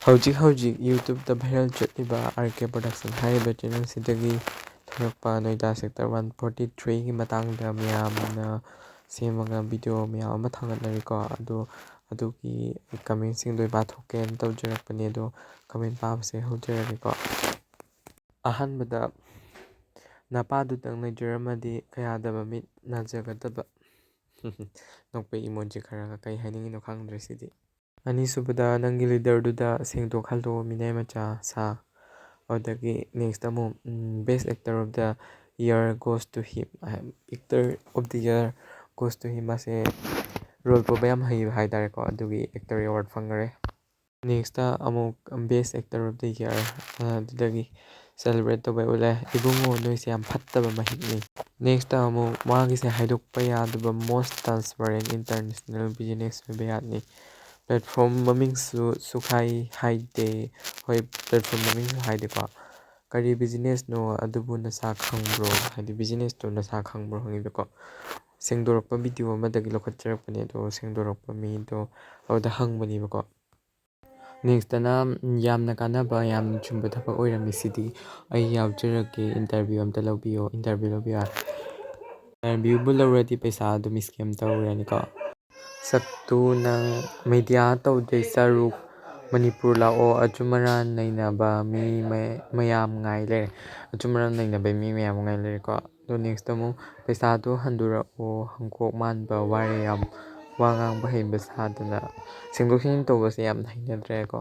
ꯍꯧꯖꯤꯛ ꯌꯨꯇ꯭ꯌꯨꯕꯇ ꯚꯥꯏꯔꯦꯜ ꯆꯠꯂꯤꯕ RK ꯄ꯭ꯔꯗꯛꯁꯟ ꯍꯥꯏꯔꯤꯕ ꯆꯦꯅꯦꯜꯁꯤꯗꯒꯤ ꯊꯣꯔꯛꯄ ꯅꯣꯏꯗꯥ ꯁꯦꯛꯇꯔ 143ꯒꯤ ꯃꯇꯥꯡꯗ ꯃꯤꯌꯥꯝꯅ ꯁꯦꯝꯃꯒ ꯚꯤꯗꯤꯑꯣ ꯃꯌꯥꯝ ꯑꯃ ꯊꯥꯒꯠꯅꯔꯤꯀꯣ. ꯑꯗꯨꯒꯤ ꯀꯃꯦꯟꯁꯤꯡꯗꯣ ꯄꯥꯊꯣꯛꯀꯦꯅ ꯇꯧꯖꯔꯛꯄꯅꯦ. ꯑꯗꯣ ꯀꯃꯦꯟ ꯄꯥꯕꯁꯦ ꯍꯧꯖꯔꯒꯦꯀꯣ. ꯑꯍꯥꯟꯕꯗ ꯅꯄꯥꯗꯨꯇꯪ ꯂꯩꯖꯔꯝꯃꯗꯤ ꯀꯌꯥꯗ ꯃꯤꯠ ꯅꯥꯖꯒꯗꯕ. ꯅꯣꯛꯄꯩ ꯏꯃꯣꯖꯤ ꯈꯔꯒ ꯀꯩ ꯍꯥꯏꯅꯤꯡꯉꯤꯅꯣ ꯈꯪꯗ꯭ꯔꯦ ꯁꯤꯗꯤ. ꯑꯅꯤꯁꯨꯕꯗ ꯅꯪꯒꯤ ꯂꯤꯗꯔꯗꯨꯗ ꯁꯦꯡꯗꯣꯛꯍꯜꯂꯣ ꯃꯤꯅꯥꯏ ꯃꯆꯥ ꯁꯥ. ꯑꯗꯨꯗꯒꯤ ꯅꯦꯛꯁꯇ ꯑꯃꯨꯛ best actor of the year goes to him. Actor of the year goes to him ꯃꯥꯁꯦ ꯔꯣꯜ ꯄꯨꯕ ꯌꯥꯝ ꯍꯩꯕ ꯍꯥꯏꯇꯥꯔꯦꯀꯣ. ꯑꯗꯨꯒꯤ ꯑꯦꯛꯇꯔ ꯑꯦꯋꯥꯔꯗ ꯐꯪꯈꯔꯦ. ꯅꯦꯛꯁꯇ ꯑꯃꯨꯛ best actor of the year ꯑꯗꯨꯗꯒꯤ ꯁꯦꯂꯦꯕ꯭ꯔꯦꯠ ꯇꯧꯕ ꯎꯠꯂꯦ. ꯏꯕꯨꯡꯉꯣ ꯅꯣꯏꯁꯦ ꯌꯥꯝ ꯐꯠꯇꯕ ꯃꯍꯤꯛꯅꯤ. ꯅꯦꯛꯁꯇ ꯑꯃꯨꯛ ꯃꯥꯒꯤꯁꯦ ꯍꯥꯏꯗꯣꯛꯄ ꯌꯥꯗꯕ ꯃꯣꯁ ꯇ꯭ꯔꯥꯟꯁꯄꯔꯦꯟ ꯏꯟꯇꯔꯅꯦꯁꯅꯦꯜ ꯕꯤꯖꯤꯅꯦꯁ ꯑꯣꯏꯕ ꯌꯥꯠꯅꯤ. ꯄ꯭ꯂꯦꯠꯐꯣꯔꯝ ꯃꯃꯤꯡꯁꯨ ꯁꯨꯛꯍꯥꯏ ꯍꯥꯏꯗꯦ. ꯍꯣꯏ, ꯄ꯭ꯂꯦꯠꯐꯣꯔꯝ ꯃꯃꯤꯡꯁꯨ ꯍꯥꯏꯗꯦꯀꯣ. ꯀꯔꯤ ꯕꯤꯖꯤꯅꯦꯁꯅꯣ ꯑꯗꯨꯕꯨ ꯅꯁꯥ ꯈꯪꯕ꯭ꯔꯣ? ꯍꯥꯏꯗꯤ ꯕꯤꯖꯤꯅꯦꯁꯇꯣ ꯅꯁꯥ ꯈꯪꯕ꯭ꯔꯣ ꯍꯪꯉꯤꯕꯀꯣ. ꯁꯦꯡꯗꯣꯔꯛꯄ ꯚꯤꯗꯤꯑꯣ ꯑꯃꯗꯒꯤ ꯂꯧꯈꯠꯆꯔꯛꯄꯅꯦ. ꯑꯗꯣ ꯁꯦꯡꯗꯣꯔꯛꯄ ꯃꯤꯗꯣ ꯑꯗꯨꯗ ꯍꯪꯕꯅꯦꯕꯀꯣ. ꯅꯦꯛꯁꯇꯅ ꯌꯥꯝꯅ ꯀꯥꯟꯅꯕ ꯌꯥꯝꯅ ꯆꯨꯝꯕ ꯊꯕꯛ ꯑꯣꯏꯔꯝꯃꯤ ꯁꯤꯗꯤ. ꯑꯩ ꯌꯥꯎꯖꯔꯛꯀꯦ, ꯏꯟꯇꯔꯚꯤꯌꯨ ꯑꯝꯇ ꯂꯧꯕꯤꯌꯣ. ꯏꯟꯇꯔꯚꯤꯌꯨ ꯂꯧꯕꯤꯌꯣ. ꯏꯟꯇꯔꯚꯤꯌꯨꯕꯨ ꯂꯧꯔꯗꯤ ꯄꯩꯁꯥ ꯑꯗꯨꯝ ꯁ꯭ꯀꯦꯝ ꯇꯧꯔꯅꯤꯀꯣ. ꯁꯛꯇꯨ ꯅꯪ ꯃꯦꯗꯤꯌꯥ ꯇꯧꯗꯣꯏ ꯁꯔꯨꯛ ꯃꯅꯤꯄꯨꯔ ꯂꯥꯛꯑꯣ. ꯑꯆꯨꯝ-ꯑꯔꯥꯟ ꯅꯩꯅꯕ ꯃꯤ ꯃꯌꯥꯝ ꯉꯥꯏ ꯂꯩꯔꯦ. ꯑꯆꯨꯝ-ꯑꯔꯥꯟ ꯅꯩꯅꯕ ꯃꯤ ꯃꯌꯥꯝ ꯉꯥꯏ ꯂꯩꯔꯦꯀꯣ. ꯑꯗꯣ ꯅꯦꯛꯁꯇ ꯑꯃꯨꯛ ꯄꯩꯁꯥꯗꯣ ꯍꯟꯗꯣꯔꯛꯑꯣ. ꯍꯪꯀꯣꯛ ꯃꯥꯟꯕ ꯋꯥꯔꯦ ꯌꯥꯝ ꯋꯥ ꯉꯥꯡꯕ ꯍꯩꯕ ꯁꯥꯗꯅ. ꯁꯦꯡꯗꯣꯛ ꯁꯦꯡꯖꯤꯟ ꯇꯧꯕꯁꯦ ꯌꯥꯝꯅ ꯍꯩꯅꯗ꯭ꯔꯦꯀꯣ.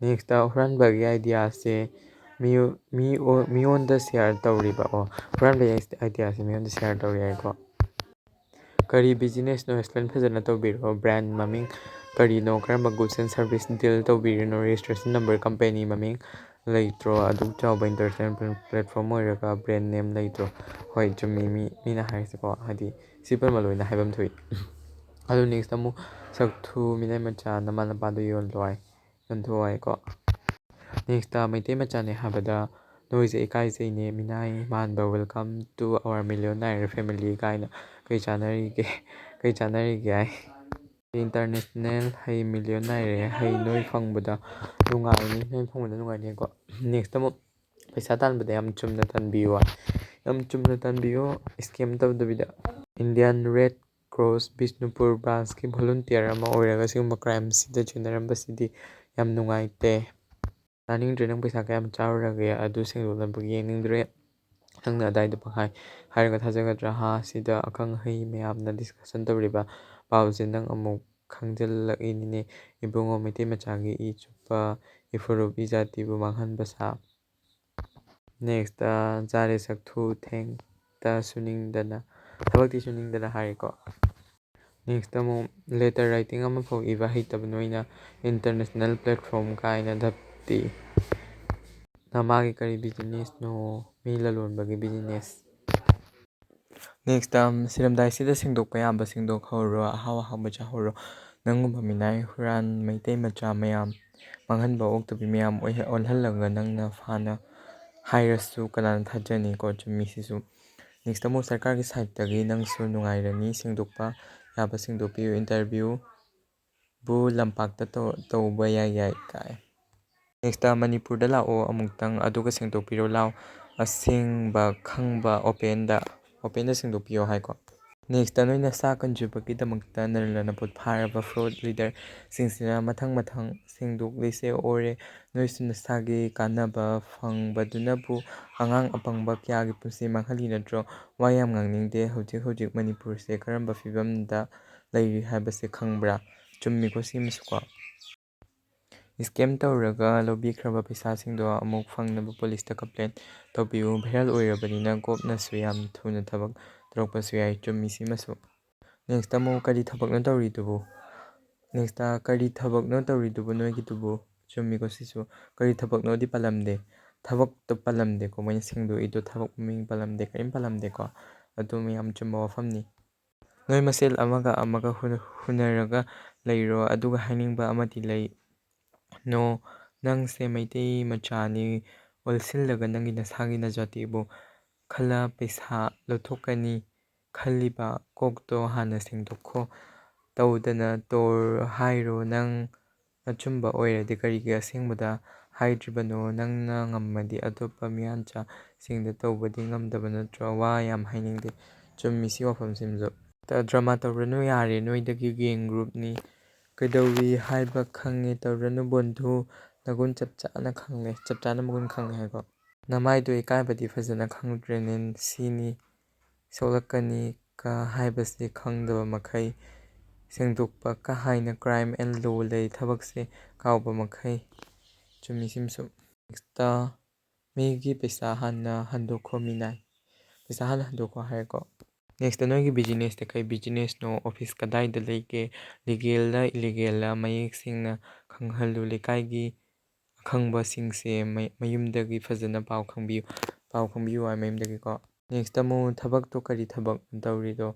ꯅꯦꯛꯁꯇ ꯍꯨꯔꯥꯟꯕꯒꯤ ꯑꯥꯏꯗꯤꯌꯥꯁꯦ ꯃꯤꯉꯣꯟꯗ ꯁꯦꯌꯔ ꯇꯧꯔꯤꯕ. ꯍꯨꯔꯥꯟꯕꯒꯤ ꯑꯥꯏꯗꯤꯌꯥꯁꯦ ꯃꯤꯉꯣꯟꯗ ꯁꯦꯌꯔ ꯇꯧꯔꯤ ꯍꯥꯏꯀꯣ. ꯀꯔꯤ ꯕꯤꯖꯤꯅꯦꯁꯅꯣ ꯑꯦꯛꯁꯄ꯭ꯂꯦꯟ ꯐꯖꯅ ꯇꯧꯕꯤꯔꯣ. ꯕ꯭ꯔꯥꯟ ꯃꯃꯤꯡ ꯀꯔꯤꯅꯣ? ꯀꯔꯝꯕ ꯒꯨꯗꯁ ꯑꯦꯟ ꯁꯔꯚꯤꯁ ꯗꯤꯜ ꯇꯧꯕꯤꯔꯤꯅꯣ? ꯔꯦꯖꯤꯁꯇ꯭ꯔꯦꯁꯟ ꯅꯝꯕꯔ, ꯀꯝꯄꯦꯅꯤ ꯃꯃꯤꯡ ꯂꯩꯇ꯭ꯔꯣ? ꯑꯗꯨꯛ ꯆꯥꯎꯕ ꯏꯟꯇꯔꯅꯦꯁꯅꯦꯜ ꯄ꯭ꯂꯦꯠꯐꯣꯔꯝ ꯑꯣꯏꯔꯒ ꯕ꯭ꯔꯦꯟ ꯅꯦꯝ ꯂꯩꯇ꯭ꯔꯣ? ꯍꯣꯏ, ꯆꯨꯝꯃꯤ ꯃꯤꯅ ꯍꯥꯏꯔꯤꯁꯦꯀꯣ. ꯍꯥꯏꯗꯤ ꯁꯤ ꯄꯨꯝꯕ ꯂꯣꯏꯅ ꯍꯥꯏꯐꯝ ꯊꯣꯛꯏ. ꯑꯗꯨ ꯅꯦꯛꯁꯇ ꯑꯃꯨꯛ ꯁꯛꯊꯨ ꯃꯤꯅꯥꯏ ꯃꯆꯥ ꯅꯃꯥ ꯅꯄꯥꯗꯣ ꯌꯣꯟꯊꯣꯛꯑꯣ ꯍꯥꯏꯀꯣ. ꯅꯦꯛꯁꯇ ꯃꯩꯇꯩ ꯃꯆꯥꯅꯦ ꯍꯥꯏꯕꯗ ꯅꯣꯏꯁꯦ ꯏꯀꯥꯏꯖꯩꯅꯦ ꯃꯤꯅꯥꯏ ꯃꯥꯟꯕ. ꯋꯦꯜꯀꯝ ꯇꯨ ꯑꯋꯥꯔ ꯃꯤꯂꯤꯌꯣꯅꯥire ꯐꯦꯃꯤꯂꯤ ꯀꯥꯏꯅ. ꯀꯩ ꯆꯥꯟꯅꯔꯤꯒꯦ ꯍꯥꯏ. ꯏꯟꯇꯔꯅꯦꯁꯅꯦꯜ ꯍꯩ ꯃꯤꯂꯤꯌꯣꯅꯥire ꯍꯩ ꯅꯣꯏ ꯐꯪꯕꯗ ꯅꯨꯡꯉꯥꯏꯅꯤꯀꯣ. ꯅꯦꯛꯁꯇ ꯑꯃꯨꯛ ꯄꯩꯁꯥ ꯇꯥꯟꯕꯗ ꯌꯥꯝ ꯆꯨꯝꯅ ꯇꯥꯟꯕꯤꯌꯨ. ꯌꯥꯝ ꯆꯨꯝꯅ ꯇꯥꯟꯕꯤꯌꯣ, ꯁ꯭ꯀꯦꯝ ꯇꯧꯗꯕꯤꯗ. ꯏꯟꯗꯤꯌꯟ ꯔꯦꯗ ꯀ꯭ꯔꯣꯁ ꯕꯤꯁꯅꯨꯄꯨꯔ ꯕ꯭ꯔꯥꯟꯁꯀꯤ ꯚꯣꯂꯨꯟꯇꯤꯌꯔ ꯑꯃ ꯑꯣꯏꯔꯒ ꯁꯤꯒꯨꯝꯕ ꯀ꯭ꯔꯥꯏꯝꯁꯤꯗ ꯆꯦꯟꯅꯔꯝꯕꯁꯤꯗꯤ ꯌꯥꯝ ꯅꯨꯡꯉꯥꯏꯇꯦ. ꯇꯥꯅꯤꯡꯗ꯭ꯔꯦ. ꯅꯪ ꯄꯩꯁꯥ ꯀꯌꯥꯝ ꯆꯥꯔꯨꯔꯒꯦ ꯑꯗꯨ ꯁꯦꯡꯗꯣꯛꯅꯕꯒꯤ ꯌꯦꯡꯅꯤꯡꯗ꯭ꯔꯦ. ꯅꯪꯅ ꯑꯗꯥꯏꯗ ꯄꯪꯍꯥꯏ ꯍꯥꯏꯔꯒ ꯊꯥꯖꯒꯗ꯭ꯔꯥ? ꯁꯤꯗ ꯑꯈꯪ ꯑꯍꯩ ꯃꯌꯥꯝꯅ ꯗꯤꯁꯀꯁꯟ ꯇꯧꯔꯤꯕ ꯄꯥꯎꯁꯦ ꯅꯪ ꯑꯃꯨꯛ ꯈꯪꯖꯤꯜꯂꯛꯏꯅꯤꯅꯦ. ꯏꯕꯨꯡꯉꯣ ꯃꯩꯇꯩ ꯃꯆꯥꯒꯤ ꯏ ꯆꯨꯞꯄ ꯏꯐꯨꯔꯨꯞ ꯏꯖꯥꯇꯤꯕꯨ ꯃꯥꯡꯍꯟꯕ ꯁꯥ. ꯅꯦꯛꯁꯇ ꯆꯥꯔꯦ ꯁꯛꯊꯨ ꯊꯕꯛꯇꯤ ꯁꯨꯅꯤꯡꯗꯅ ꯍꯥꯏꯔꯦꯀꯣ. ꯅꯦꯛꯁꯇ ꯑꯃꯨꯛ ꯂꯦꯇꯔ ꯔꯥꯏꯇꯤꯡ ꯑꯃꯐꯥꯎ ꯏꯕ ꯍꯩꯇꯕ ꯅꯣꯏꯅ ꯏꯟꯇꯔꯅꯦꯁꯅꯦꯜ ꯄ꯭ꯂꯦꯠꯐꯣꯔꯝ ꯀꯥꯏꯅ ꯙꯞꯇꯤ. ꯅꯃꯥꯒꯤ ꯀꯔꯤ ꯕꯤꯖꯤꯅꯦꯁꯅꯣ? ꯃꯤ ꯂꯂꯣꯟꯕꯒꯤ ꯕꯤꯖꯤꯅꯦꯁ. ꯅꯦꯛꯁꯇ ꯁꯤꯔꯝꯗꯥꯏꯁꯤꯗ ꯁꯦꯡꯗꯣꯛꯄ ꯌꯥꯕ ꯁꯦꯡꯗꯣꯛꯍꯧꯔꯣ. ꯑꯍꯥꯎ ꯑꯍꯥꯎꯕ ꯆꯥꯍꯧꯔꯣ. ꯅꯪꯒꯨꯝꯕ ꯃꯤꯅꯥꯏ ꯍꯨꯔꯥꯟ ꯃꯩꯇꯩ ꯃꯆꯥ ꯃꯌꯥꯝ ꯃꯥꯡꯍꯟꯕ ꯑꯣꯛꯇꯕꯤ ꯃꯌꯥꯝ ꯑꯣꯜꯍꯜꯂꯒ ꯅꯪꯅ ꯐꯅ ꯍꯥꯏꯔꯁꯨ ꯀꯅꯥꯅ ꯊꯥꯖꯅꯤꯀꯣ. ꯆꯨꯝꯃꯤ ꯁꯤꯁꯨ. ꯅꯦꯛꯁꯇ ꯑꯃꯨꯛ ꯁꯔꯀꯥꯔꯒꯤ ꯁꯥꯏꯠꯇꯒꯤ ꯅꯪꯁꯨ ꯅꯨꯡꯉꯥꯏꯔꯅꯤ. ꯁꯦꯡꯗꯣꯛꯄ ꯌꯥꯕ ꯁꯦꯡꯗꯣꯛꯄꯤꯌꯨ. ꯏꯟꯇꯔꯚꯤꯌꯨꯕꯨ ꯂꯝꯄꯥꯛꯇ ꯇꯧꯕ ꯌꯥꯏ ꯀꯥꯏ. ꯅꯦꯛꯁꯇ ꯃꯅꯤꯄꯨꯔꯗ ꯂꯥꯛꯑꯣ ꯑꯃꯨꯛꯇꯪ ꯑꯗꯨꯒ ꯁꯦꯡꯗꯣꯛꯄꯤꯔꯣ ꯂꯥꯎ. ꯑꯁꯦꯡꯕ ꯈꯪꯕ ꯑꯣꯄꯦꯟꯗ ꯁꯦꯡꯗꯣꯛꯄꯤꯌꯣ ꯍꯥꯏꯀꯣ. ꯅꯦꯛꯁꯇ ꯅꯣꯏꯅ ꯁꯥ ꯀꯟꯖꯨꯕꯒꯤꯗꯃꯛꯇ ꯅꯔꯂꯅꯄꯨꯠ ꯐꯥꯔꯕ ꯐ꯭ꯔꯣꯗ ꯂꯤꯗꯔꯁꯤꯡꯁꯤꯅ ꯃꯊꯪ ꯁꯦꯡꯗꯣꯛꯂꯤꯁꯦ ꯑꯣꯔꯦ. ꯅꯣꯏꯁꯨ ꯅꯁꯥꯒꯤ ꯀꯥꯟꯅꯕ ꯐꯪꯕꯗꯨꯅꯕꯨ ꯑꯉꯥꯡ ꯑꯄꯪꯕ ꯀꯌꯥꯒꯤ ꯄꯨꯟꯁꯤ ꯃꯥꯡꯍꯜꯂꯤ ꯅꯠꯇ꯭ꯔꯣ? ꯋꯥ ꯌꯥꯝ ꯉꯥꯡꯅꯤꯡꯗꯦ. ꯍꯧꯖꯤꯛ ꯃꯅꯤꯄꯨꯔꯁꯦ ꯀꯔꯝꯕ ꯐꯤꯕꯝꯗ ꯂꯩꯔꯤ ꯍꯥꯏꯕꯁꯦ ꯈꯪꯕ꯭ꯔꯥ? ꯆꯨꯝꯃꯤꯀꯣ ꯁꯤꯃꯁꯨꯀꯣ. ꯁ꯭ꯀꯦꯝ ꯇꯧꯔꯒ ꯂꯧꯕꯤꯈ꯭ꯔꯕ ꯄꯩꯁꯥꯁꯤꯡꯗꯣ ꯑꯃꯨꯛ ꯐꯪꯅꯕ ꯄꯨꯂꯤꯁꯇ ꯀꯝꯄ꯭ꯂꯦꯟ ꯇꯧꯕꯤꯌꯨ. ꯚꯥꯏꯔꯦꯜ ꯑꯣꯏꯔꯕꯅꯤꯅ ꯀꯣꯞꯅꯁꯨ ꯌꯥꯝ ꯊꯨꯅ ꯊꯕꯛ ꯇꯧꯔꯛꯄꯁꯨ ꯌꯥꯏ. ꯆꯨꯝꯃꯤ ꯁꯤꯃꯁꯨ. ꯅꯦꯛꯁꯇ ꯑꯃꯨꯛ ꯀꯔꯤ ꯊꯕꯛꯅꯣ ꯇꯧꯔꯤꯗꯨꯕꯨ ꯅꯣꯏꯒꯤꯗꯨꯕꯨ? ꯆꯨꯝꯃꯤꯀꯣ ꯁꯤꯁꯨ. ꯀꯔꯤ ꯊꯕꯛꯅꯣꯗꯤ ꯄꯜꯂꯝꯗꯦ. ꯊꯕꯛꯇꯣ ꯄꯜꯂꯝꯗꯦꯀꯣ. ꯃꯣꯏꯅ ꯁꯦꯡꯗꯣꯛꯏꯗꯣ ꯊꯕꯛ ꯃꯃꯤꯡ ꯄꯜꯂꯝꯗꯦ. ꯀꯔꯤꯝ ꯄꯜꯂꯝꯗꯦꯀꯣ. ꯑꯗꯨꯝ ꯌꯥꯝ ꯆꯨꯝꯕ ꯋꯥꯐꯝꯅꯤ. ꯅꯣꯏ ꯃꯁꯦꯜ ꯑꯃꯒ ꯍꯨꯟꯅꯔꯒ ꯂꯩꯔꯣ. ꯑꯗꯨꯒ ꯍꯥꯏꯅꯤꯡꯕ ꯑꯃꯗꯤ ꯂꯩ. ꯅꯪꯁꯦ ꯃꯩꯇꯩ ꯃꯆꯥꯅꯤ. ꯑꯣꯜꯁꯤꯜꯂꯒ ꯅꯪꯒꯤ ꯅꯁꯥꯒꯤ ꯅꯖꯥꯇꯤꯕꯨ ꯈꯜꯂ ꯄꯩꯁꯥ ꯂꯧꯊꯣꯛꯀꯅꯤ ꯈꯜꯂꯤꯕ ꯀꯣꯛꯇꯣ ꯍꯥꯟꯅ ꯁꯦꯡꯗꯣꯛꯈꯣ. ꯇꯧꯗꯅ ꯇꯣꯔ ꯍꯥꯏꯔꯣ. ꯅꯪ ꯑꯆꯨꯝꯕ ꯑꯣꯏꯔꯗꯤ ꯀꯔꯤꯒꯤ ꯑꯁꯦꯡꯕꯗ ꯍꯥꯏꯗ꯭ꯔꯤꯕꯅꯣ? ꯅꯪꯅ ꯉꯝꯃꯗꯤ ꯑꯇꯣꯞꯄ ꯃꯤꯌꯥꯟꯆꯥꯁꯤꯡꯗ ꯇꯧꯕꯗꯤ ꯉꯝꯗꯕ ꯅꯠꯇ꯭ꯔꯣ? ꯋꯥ ꯌꯥꯝ ꯍꯥꯏꯅꯤꯡꯗꯦ꯫ ꯆꯨꯝꯃꯤ ꯁꯤ ꯋꯥꯐꯝꯁꯤꯃꯁꯨ꯫ ꯗ꯭ꯔꯃꯥ ꯇꯧꯔꯅꯨ ꯌꯥꯔꯦ, ꯅꯣꯏꯗꯒꯤ ꯒꯦꯡ ꯒ꯭ꯔꯨꯞꯅꯤ, ꯀꯩꯗꯧꯔꯤ ꯍꯥꯏꯕ ꯈꯪꯉꯦ, ꯇꯧꯔꯅꯨ ꯕꯣꯟꯙꯨ, ꯅꯒꯨꯟ ꯆꯞ ꯆꯥꯅ ꯃꯒꯨꯟ ꯈꯪꯉꯦ ꯍꯥꯏꯀꯣ꯫ ꯅꯃꯥꯏꯗꯣ ꯏꯀꯥꯏꯕꯗꯤ ꯐꯖꯅ ꯈꯪꯗ꯭ꯔꯦꯅꯦ, ꯁꯤꯅꯤ ꯁꯣꯛꯂꯛꯀꯅꯤ ꯀ ꯍꯥꯏꯕꯁꯦ ꯈꯪꯗꯕ ꯃꯈꯩ, ꯁꯦꯡꯗꯣꯛꯄ ꯀ ꯍꯥꯏꯅ ꯀ꯭ꯔꯥꯏꯝ ꯑꯦꯟ ꯂꯣ ꯂꯩ, ꯊꯕꯛꯁꯦ ꯀꯥꯎꯕ ꯃꯈꯩ꯫ ꯆꯨꯝꯃꯤ ꯁꯤꯃꯁꯨ꯫ ꯅꯦꯛꯁꯇ ꯃꯤꯒꯤ ꯄꯩꯁꯥ ꯍꯥꯟꯅ ꯍꯟꯗꯣꯛꯈꯣ ꯃꯤꯅꯥꯏ, ꯄꯩꯁꯥ ꯍꯥꯟꯅ ꯍꯟꯗꯣꯛꯈꯣ ꯍꯥꯏꯔꯦꯀꯣ꯫ ꯅꯦꯛꯁꯇ ꯅꯣꯏꯒꯤ ꯕꯤꯖꯤꯅꯦꯁꯇ ꯀꯩ ꯕꯤꯖꯤꯅꯦꯁꯅꯣ, ꯑꯣꯐꯤꯁ ꯀꯗꯥꯏꯗ ꯂꯩꯒꯦ, ꯂꯤꯒꯦꯜꯂ ꯏꯂꯤꯒꯦꯜꯂ ꯃꯌꯦꯛ ꯁꯦꯡꯅ ꯈꯪꯍꯜꯂꯨ, ꯂꯩꯀꯥꯏꯒꯤ ꯑꯈꯪꯕꯁꯤꯡꯁꯦ ꯃꯌꯨꯝꯗꯒꯤ ꯐꯖꯅ ꯄꯥꯎ ꯈꯪꯕꯤꯌꯨ ꯍꯥꯏ ꯃꯌꯨꯝꯗꯒꯤꯀꯣ꯫ ꯅꯦꯛꯁꯇ ꯑꯃꯨꯛ ꯊꯕꯛꯇꯣ ꯀꯔꯤ ꯊꯕꯛ ꯇꯧꯔꯤꯗꯣ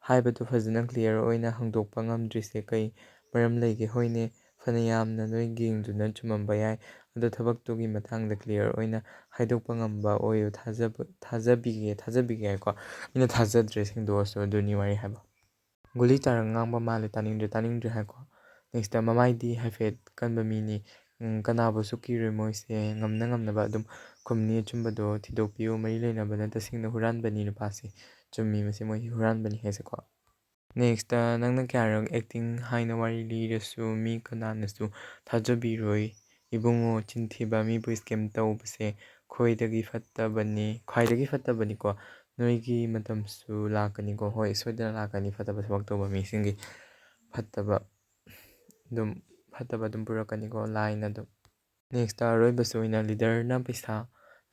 ꯍꯥꯏꯕꯗꯨ ꯐꯖꯅ ꯀ꯭ꯂꯤꯌꯥꯔ ꯑꯣꯏꯅ ꯍꯪꯗꯣꯛꯄ ꯉꯝꯗ꯭ꯔꯤꯁꯦ ꯀꯩ ꯃꯔꯝ ꯂꯩꯒꯦ? ꯍꯣꯏꯅꯦ, ꯐꯅ ꯌꯥꯝꯅ ꯅꯣꯏ ꯒꯦꯡꯗꯨꯅ ꯆꯨꯝꯃꯝꯕ ꯌꯥꯏ, ꯑꯗꯣ ꯊꯕꯛꯇꯨꯒꯤ ꯃꯇꯥꯡꯗ ꯀ꯭ꯂꯤꯌꯥꯔ ꯑꯣꯏꯅ ꯍꯥꯏꯗꯣꯛꯄ ꯉꯝꯕ ꯑꯣꯏꯌꯨ, ꯊꯥꯖꯕꯤꯒꯦ ꯍꯥꯏꯀꯣ꯫ ꯑꯩꯅ ꯊꯥꯖꯗ꯭ꯔꯦ, ꯁꯦꯡꯗꯣꯛꯑꯁꯨ, ꯑꯗꯨꯅꯤ ꯋꯥꯔꯤ ꯍꯥꯏꯕ꯫ ꯒꯨꯂꯤ ꯆꯥꯔꯒ ꯉꯥꯡꯕ ꯃꯥꯜꯂꯦ, ꯇꯥꯅꯤꯡꯗ꯭ꯔꯦ ꯍꯥꯏꯀꯣ꯫ ꯅꯦꯛꯁꯇ ꯃꯃꯥꯏꯗꯤ ꯍꯥꯏꯐꯦꯠ ꯀꯟꯕ ꯃꯤꯅꯤ, ꯀꯅꯥꯕꯨꯁꯨ ꯀꯤꯔꯣꯏ ꯃꯣꯏꯁꯦ, ꯉꯝꯅꯕ ꯑꯗꯨꯝ ꯈꯨꯝꯅꯤ, ꯑꯆꯨꯝꯕꯗꯣ ꯊꯤꯗꯣꯛꯄꯤꯌꯨ, ꯃꯔꯤ ꯂꯩꯅꯕꯅ ꯇꯁꯦꯡꯅ ꯍꯨꯔꯥꯟꯕꯅꯤ ꯅꯨꯄꯥꯁꯦ, ꯆꯨꯝꯃꯤ ꯃꯁꯤ ꯃꯣꯏ ꯍꯨꯔꯥꯟꯕꯅꯤ ꯍꯥꯏꯁꯦꯀꯣ꯫ ꯅꯦꯛꯁꯇ ꯅꯪꯅ ꯀꯌꯥꯔꯛ ꯑꯦꯛꯇꯤꯡ ꯍꯥꯏꯅ ꯋꯥꯔꯤ ꯂꯤꯔꯁꯨ ꯃꯤ ꯀꯅꯥꯅꯁꯨ ꯊꯥꯖꯕꯤꯔꯣꯏ ꯏꯕꯨꯡꯉꯣ, ꯆꯤꯟꯊꯤꯕ, ꯃꯤꯕꯨ ꯁ꯭ꯀꯦꯝ ꯇꯧꯕꯁꯦ ꯈ꯭ꯋꯥꯏꯗꯒꯤ ꯐꯠꯇꯕꯅꯤꯀꯣ꯫ ꯅꯣꯏꯒꯤ ꯃꯇꯝꯁꯨ ꯂꯥꯛꯀꯅꯤꯀꯣ, ꯍꯣꯏ ꯁꯣꯏꯗꯅ ꯂꯥꯛꯀꯅꯤ, ꯐꯠꯇꯕ ꯊꯕꯛ ꯇꯧꯕ ꯃꯤꯁꯤꯡꯒꯤ ꯐꯠꯇꯕ ꯑꯗꯨꯝ ꯄꯨꯔꯛꯀꯅꯤꯀꯣ ꯂꯥꯏꯅ ꯑꯗꯨꯝ꯫ ꯅꯦꯛꯁꯇ ꯑꯔꯣꯏꯕꯁꯨ ꯑꯣꯏꯅ ꯂꯤꯗꯔꯅ ꯄꯩꯁా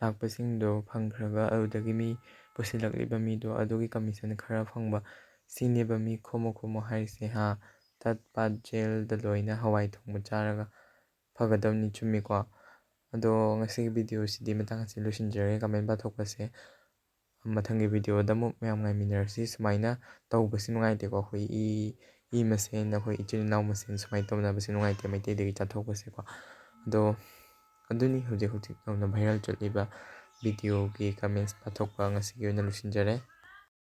ꯂꯥꯛꯄꯁꯤꯡꯗꯣ ꯐꯪꯈ꯭ꯔꯒ ꯑꯗꯨꯗꯒꯤ ꯃꯤ ꯄꯨꯁꯤꯜꯂꯛꯂꯤꯕ ꯃꯤꯗꯣ ꯑꯗꯨꯒꯤ ꯀꯃꯤꯁꯟ ꯈꯔ ꯐꯪꯕ, ꯁꯤꯅꯦꯕ ꯃꯤ ꯈꯣꯝꯃꯣ ꯍꯥꯏꯔꯤꯁꯦ ꯍꯥ꯫ ꯇꯠ ꯄꯥꯠ ꯖꯦꯜꯗ ꯂꯣꯏꯅ ꯍꯋꯥꯏ ꯊꯣꯡꯕ ꯆꯥꯔꯒ ꯐꯒꯗꯕꯅꯤ, ꯆꯨꯝꯃꯤꯀꯣ꯫ ꯑꯗꯣ ꯉꯁꯤꯒꯤ ꯚꯤꯗꯤꯑꯣꯁꯤꯗꯤ ꯃꯇꯥꯡ ꯑꯁꯤ ꯂꯣꯏꯁꯤꯟꯖꯔꯦ, ꯀꯃꯦꯟ ꯄꯥꯊꯣꯛꯄꯁꯦ ꯃꯊꯪꯒꯤ ꯚꯤꯗꯤꯑꯣꯗ ꯑꯃꯨꯛ ꯃꯌꯥꯝ ꯉꯥꯏꯃꯤꯟꯅꯔꯁꯤ꯫ ꯁꯨꯃꯥꯏꯅ ꯇꯧꯕꯁꯤ ꯅꯨꯡꯉꯥꯏꯇꯦꯀꯣ, ꯑꯩꯈꯣꯏ ꯏ ꯃꯁꯦꯟ, ꯑꯩꯈꯣꯏ ꯏꯆꯤꯜ ꯏꯅꯥꯎ ꯃꯁꯦꯟ ꯁꯨꯃꯥꯏꯅ ꯇꯧꯅꯕꯁꯦ ꯅꯨꯡꯉꯥꯏꯇꯦ, ꯃꯩꯇꯩꯗꯒꯤ ꯆꯥꯊꯣꯛꯄꯁꯦꯀꯣ꯫ ꯑꯗꯣ ꯑꯗꯨꯅꯤ ꯍꯧꯖꯤꯛ ꯅꯧꯅ ꯚꯥꯏꯔꯦꯜ ꯆꯠꯂꯤꯕ ꯚꯤꯗꯤꯑꯣꯒꯤ ꯀꯃꯦꯟꯁ ꯄꯥꯊꯣꯛꯄ ꯉꯁꯤꯒꯤ ꯑꯣꯏꯅ ꯂꯣꯏꯁꯤꯟꯖꯔꯦ꯫